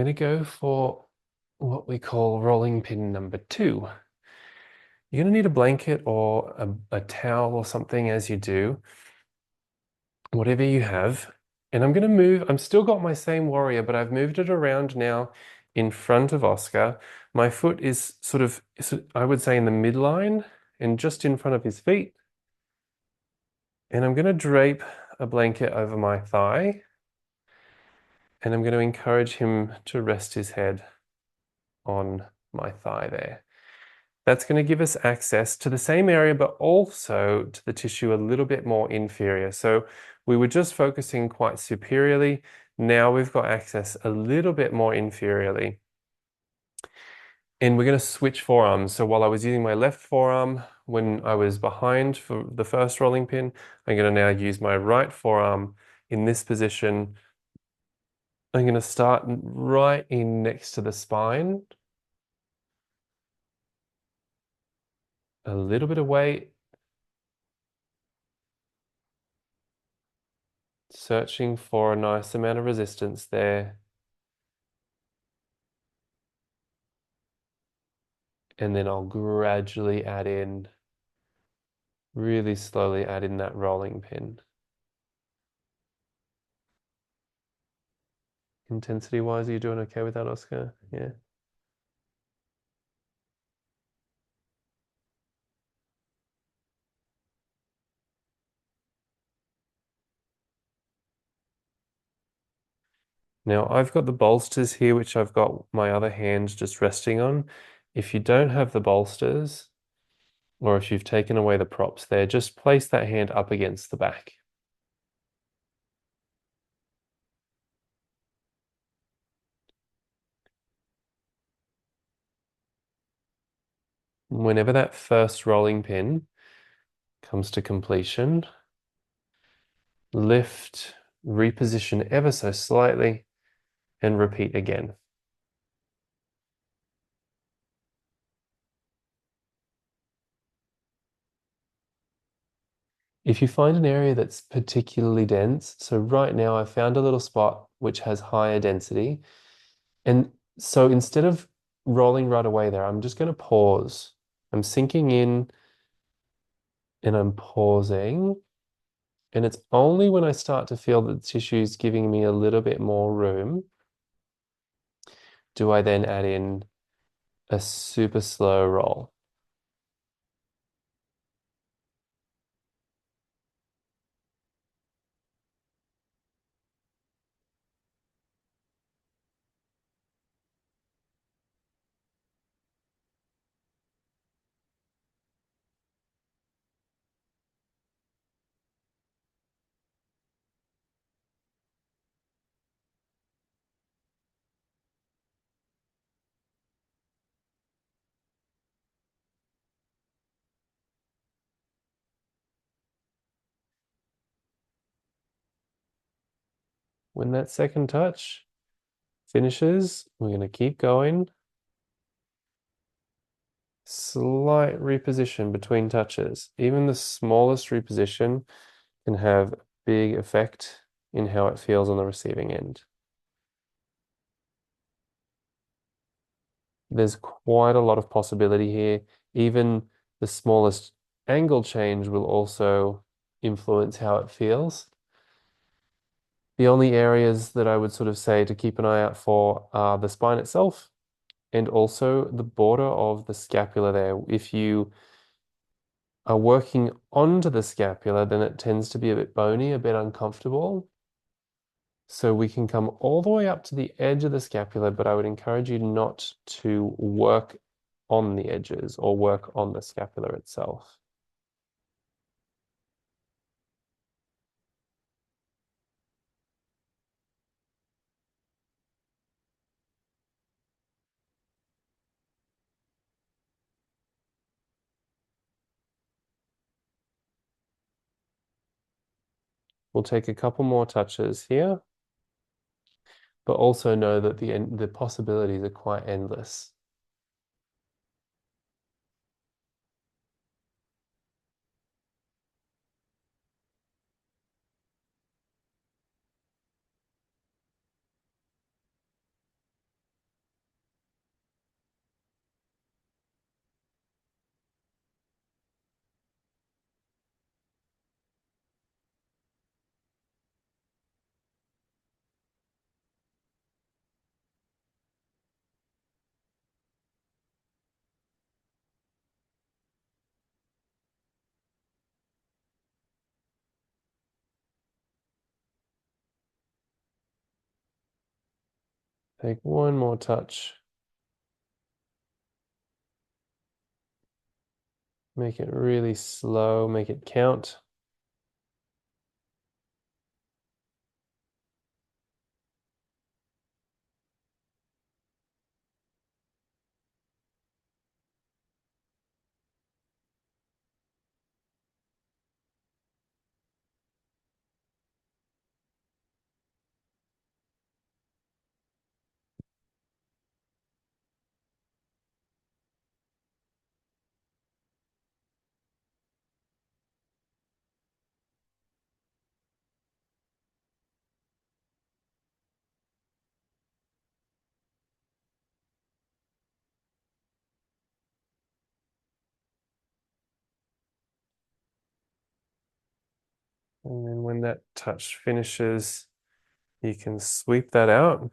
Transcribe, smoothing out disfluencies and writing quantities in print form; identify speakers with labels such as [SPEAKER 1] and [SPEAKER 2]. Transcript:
[SPEAKER 1] we're going to go for what we call rolling pin number 2. You're going to need a blanket or a towel or something as you do, whatever you have. And I'm going to move, I'm still got my same warrior, but I've moved it around now in front of Oscar. My foot is sort of, I would say, in the midline and just in front of his feet. And I'm going to drape a blanket over my thigh. And I'm going to encourage him to rest his head on my thigh there. That's going to give us access to the same area, but also to the tissue a little bit more inferior. So we were just focusing quite superiorly. Now we've got access a little bit more inferiorly. And we're going to switch forearms. So while I was using my left forearm when I was behind for the first rolling pin, I'm going to now use my right forearm in this position. I'm going to start right in next to the spine. A little bit of weight, searching for a nice amount of resistance there. And then I'll gradually add in, really slowly add in that rolling pin. Intensity wise, are you doing okay with that, Oscar? Yeah. Now I've got the bolsters here, which I've got my other hand just resting on. If you don't have the bolsters, or if you've taken away the props there, just place that hand up against the back. Whenever that first rolling pin comes to completion, lift, reposition ever so slightly, and repeat again. If you find an area that's particularly dense, so right now I've found a little spot which has higher density, and so instead of rolling right away there, I'm just going to pause. I'm sinking in and I'm pausing, and it's only when I start to feel that the tissue is giving me a little bit more room do I then add in a super slow roll. When that second touch finishes, we're going to keep going. Slight reposition between touches. Even the smallest reposition can have a big effect in how it feels on the receiving end. There's quite a lot of possibility here. Even the smallest angle change will also influence how it feels. The only areas that I would sort of say to keep an eye out for are the spine itself and also the border of the scapula there. If you are working onto the scapula, then it tends to be a bit bony, a bit uncomfortable. So we can come all the way up to the edge of the scapula, but I would encourage you not to work on the edges or work on the scapula itself. We'll take a couple more touches here, but also know that the possibilities are quite endless. Take one more touch. Make it really slow, make it count. And then when that touch finishes, you can sweep that out.